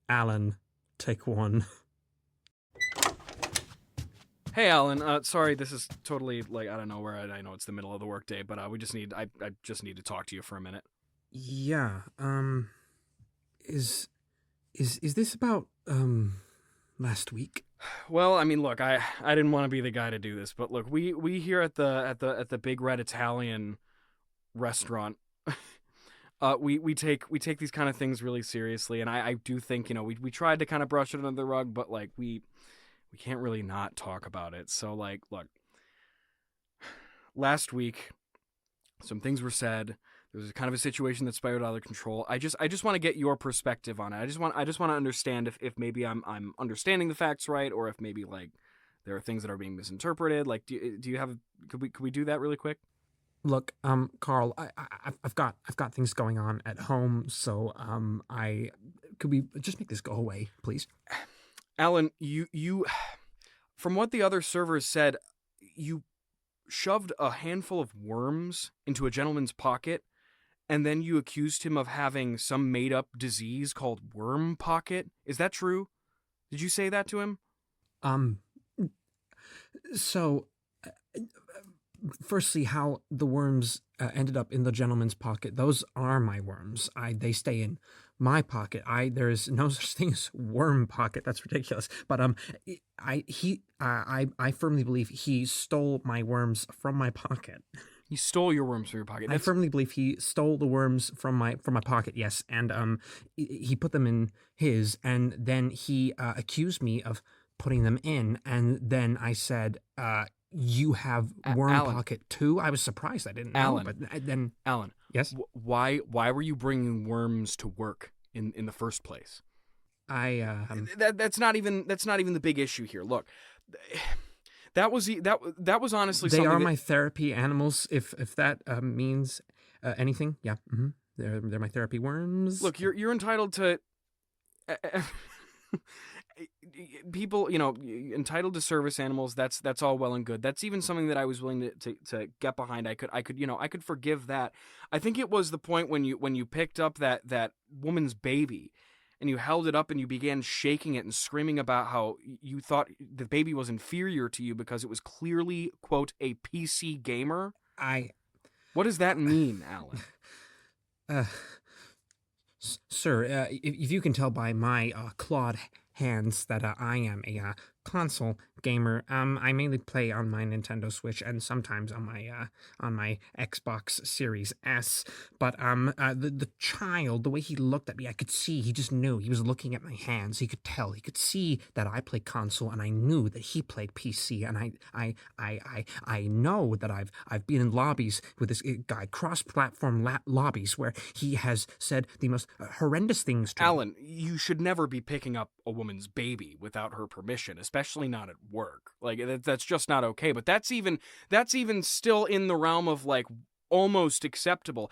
Alan, take one. Hey, Alan. Sorry, this is totally like I don't know where I know it's the middle of the workday, but I just need to talk to you for a minute. Yeah. Is this about last week? Well, I mean, look, I didn't want to be the guy to do this, but look, we here at the Big Red Italian restaurant, we take these kind of things really seriously, and I do think we tried to kind of brush it under the rug, but like we can't really not talk about it. So like, look, last week some things were said. There was kind of a situation that spiraled out of control. I just want to get your perspective on it. I just want to understand if maybe I'm understanding the facts right, or if maybe like there are things that are being misinterpreted. Like, do you have? Could we do that really quick? Look, Carl, I've got things going on at home, so could we just make this go away, please? Alan, you from what the other servers said, you shoved a handful of worms into a gentleman's pocket, and then you accused him of having some made-up disease called worm pocket. Is that true? Did you say that to him? So, firstly, how the worms ended up in the gentleman's pocket, those are my worms. They stay in my pocket. There is no such thing as worm pocket. That's ridiculous. But I firmly believe he stole my worms from my pocket. He stole your worms from your pocket. I firmly believe he stole the worms from my pocket. Yes, and he put them in his, and then he accused me of putting them in, and then I said, "You have worm Alan. pocket too." I was surprised. I didn't know. Alan. But then, Alan. yes. Why were you bringing worms to work in the first place? That's not even the big issue here. Look. That was honestly they something. They are my therapy animals, if that means anything. Yeah, they're my therapy worms. Look, you're entitled to. People, entitled to service animals. That's all well and good. That's even something that I was willing to get behind. I could forgive that. I think it was the point when you picked up that woman's baby, and you held it up and you began shaking it and screaming about how you thought the baby was inferior to you because it was clearly, quote, a PC gamer. What does that mean, Alan? Sir, if you can tell by my clawed hands that I am a console gamer. I mainly play on my Nintendo Switch and sometimes on my Xbox Series S. But the child, the way he looked at me, I could see he just knew. He was looking at my hands. He could tell. He could see that I played console, and I knew that he played PC. And I know that I've been in lobbies with this guy, cross-platform lobbies, where he has said the most horrendous things to Alan, you should never be picking up a woman's baby without her permission, especially not at work. Like, that's just not okay. But that's even still in the realm of like almost acceptable.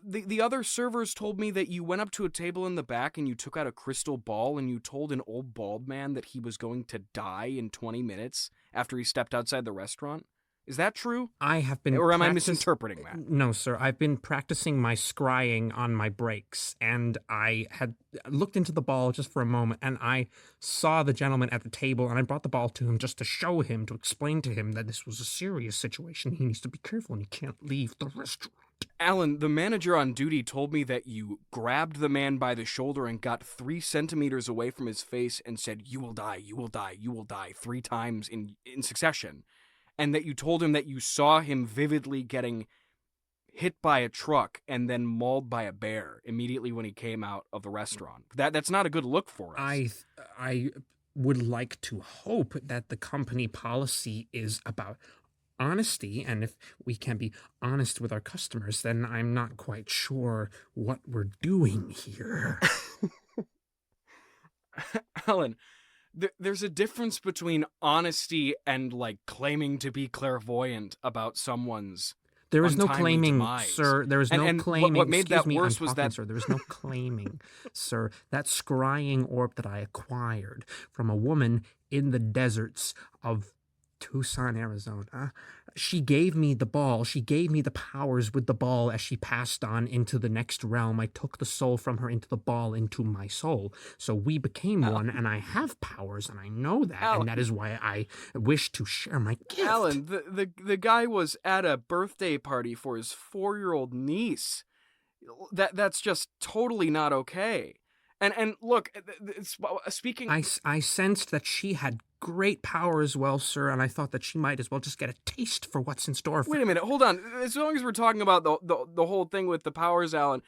The other servers told me that you went up to a table in the back and you took out a crystal ball and you told an old bald man that he was going to die in 20 minutes after he stepped outside the restaurant. Is that true? I have been. Or am I misinterpreting that? No, sir. I've been practicing my scrying on my breaks, and I had looked into the ball just for a moment, and I saw the gentleman at the table, and I brought the ball to him just to show him, to explain to him that this was a serious situation. He needs to be careful, and he can't leave the restaurant. Alan, the manager on duty told me that you grabbed the man by the shoulder and got 3 centimeters away from his face and said, "You will die, you will die, you will die," 3 times in succession. And that you told him that you saw him vividly getting hit by a truck and then mauled by a bear immediately when he came out of the restaurant. That's not a good look for us. I would like to hope that the company policy is about honesty, and if we can be honest with our customers, then I'm not quite sure what we're doing here. Alan, there's a difference between honesty and like claiming to be clairvoyant about someone's. There is no claiming, demise. Sir. There is no claiming. What made that worse was that, sir. There is no claiming, sir. That scrying orb that I acquired from a woman in the deserts of Tucson, Arizona. she gave me the ball. She gave me the powers with the ball as she passed on into the next realm. I took the soul from her into the ball into my soul. So we became one, and I have powers, and I know that, and that is why I wish to share my gift. Alan, the guy was at a birthday party for his 4-year-old niece. That's just totally not okay. And look, speaking... I sensed that she had great power as well, sir, and I thought that she might as well just get a taste for what's in store for her. Wait a minute, hold on. As long as we're talking about the whole thing with the powers, Alan,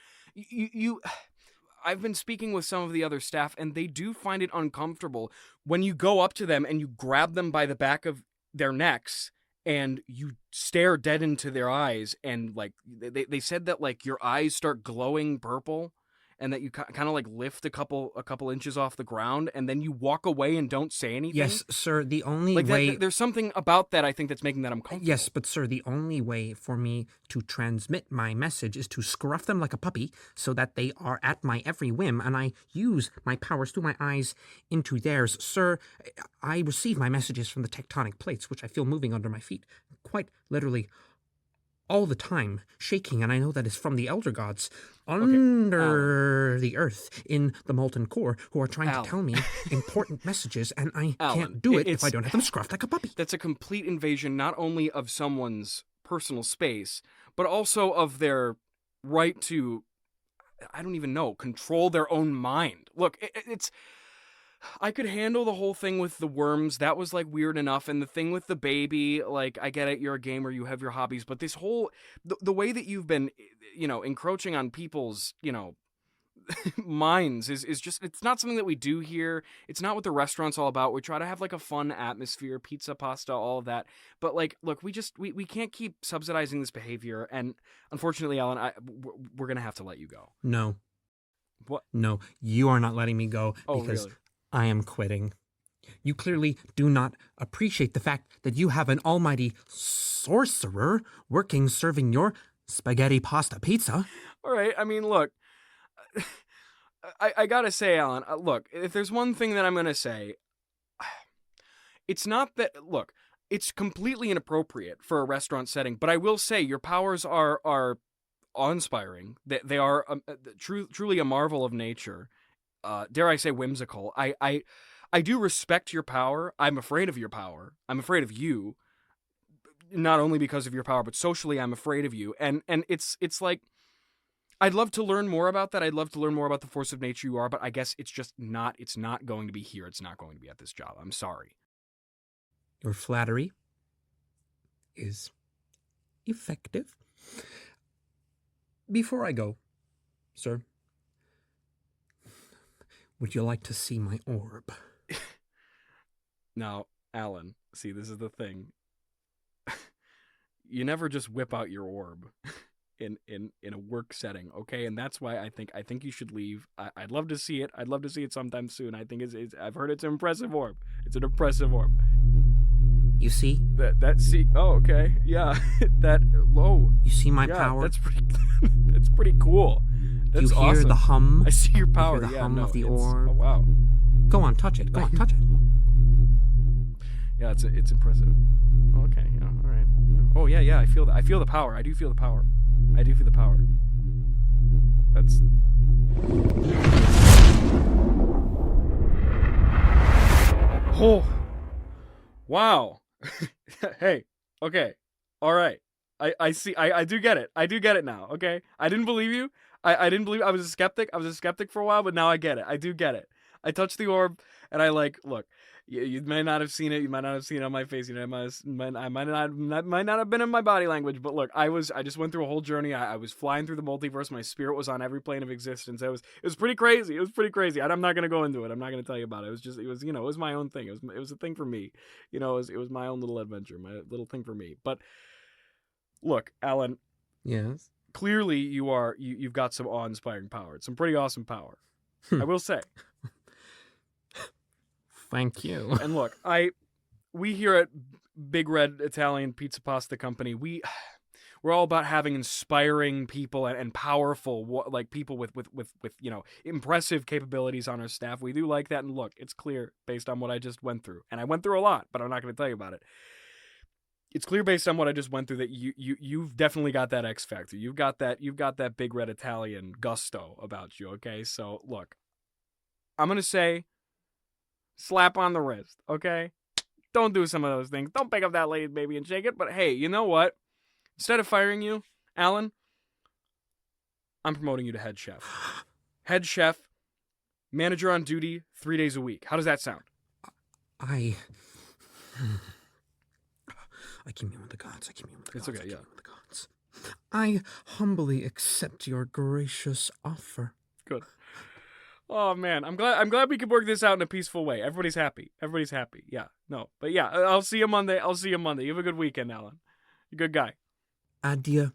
I've been speaking with some of the other staff, and they do find it uncomfortable when you go up to them and you grab them by the back of their necks and you stare dead into their eyes, and like they said that like your eyes start glowing purple, and that you kind of like lift a couple inches off the ground, and then you walk away and don't say anything. Yes, sir. The only way there's something about that I think that's making that uncomfortable. Yes, but sir, the only way for me to transmit my message is to scruff them like a puppy, so that they are at my every whim, and I use my powers through my eyes into theirs. Sir, I receive my messages from the tectonic plates, which I feel moving under my feet, quite literally all the time, shaking, and I know that is from the elder gods under the earth in the molten core, who are trying to tell me important messages, and I can't do it if I don't have them scruffed like a puppy. That's a complete invasion not only of someone's personal space, but also of their right to, I don't even know, control their own mind. Look, it's... I could handle the whole thing with the worms. That was, like, weird enough. And the thing with the baby, like, I get it, you're a gamer, you have your hobbies. But this whole... The way that you've been, encroaching on people's, minds is just... It's not something that we do here. It's not what the restaurant's all about. We try to have, like, a fun atmosphere, pizza, pasta, all of that. But, like, look, we can't keep subsidizing this behavior. And unfortunately, Alan, we're going to have to let you go. No. What? No, you are not letting me go because... Really? I am quitting. You clearly do not appreciate the fact that you have an almighty sorcerer working serving your spaghetti pasta pizza. All right, I mean, look, I gotta say, Alan, look, if there's one thing that I'm gonna say, it's not that, look, it's completely inappropriate for a restaurant setting, but I will say your powers are awe-inspiring. They are truly a marvel of nature. Dare I say whimsical. I do respect your power. I'm afraid of your power. I'm afraid of you. Not only because of your power, but socially I'm afraid of you. And it's like, I'd love to learn more about that. I'd love to learn more about the force of nature you are, but I guess it's not going to be here. It's not going to be at this job. I'm sorry. Your flattery is effective. Before I go, sir, would you like to see my orb? Now, Alan, see, this is the thing. You never just whip out your orb in a work setting, okay? And that's why I think you should leave. I'd love to see it. I'd love to see it sometime soon. I think I've heard it's an impressive orb. It's an impressive orb. You see? Oh, okay. Yeah. You see my power? That's pretty cool. That's you hear awesome. The hum? I see your power. You hear the hum of the orb. orb? Oh, wow. Go on, touch it. Go on, touch it. Yeah, it's impressive. Okay, yeah, all right. Oh, yeah, I feel that. I feel the power. I do feel the power. That's... Oh! Wow. Hey, okay. All right. I see. I do get it. I do get it now, okay? I didn't believe you. I didn't believe... I was a skeptic. for a while, but now I get it. I do get it. I touched the orb, and I look, you may not have seen it. You might not have seen it on my face. I might not have been in my body language, but look, I just went through a whole journey. I was flying through the multiverse. My spirit was on every plane of existence. It was pretty crazy. I'm not going to go into it. I'm not going to tell you about it. It was my own thing. It was a thing for me. It was my own little adventure, my little thing for me. But look, Alan. Yes. Clearly you've got some awe-inspiring power. Some pretty awesome power. I will say. Thank you. And look, we here at Big Red Italian Pizza Pasta Company, we're all about having inspiring people and powerful, like people with impressive capabilities on our staff. We do like that, and look, it's clear based on what I just went through, and I went through a lot, but I'm not going to tell you about it. it's clear based on what I just went through that you've definitely got that X factor. You've got that big red Italian gusto about you. Okay, so look, I'm gonna say, slap on the wrist. Okay, don't do some of those things. Don't pick up that lady's baby and shake it. But hey, you know what? Instead of firing you, Alan, I'm promoting you to head chef. Head chef, manager on duty 3 days a week. How does that sound? I commune with the gods. I commune with the gods. It's okay, I yeah. commune with the gods. I humbly accept your gracious offer. Good. Oh man, I'm glad we could work this out in a peaceful way. Everybody's happy. Yeah. No. But yeah, I'll see you Monday. You have a good weekend, Alan. You're a good guy. Adieu.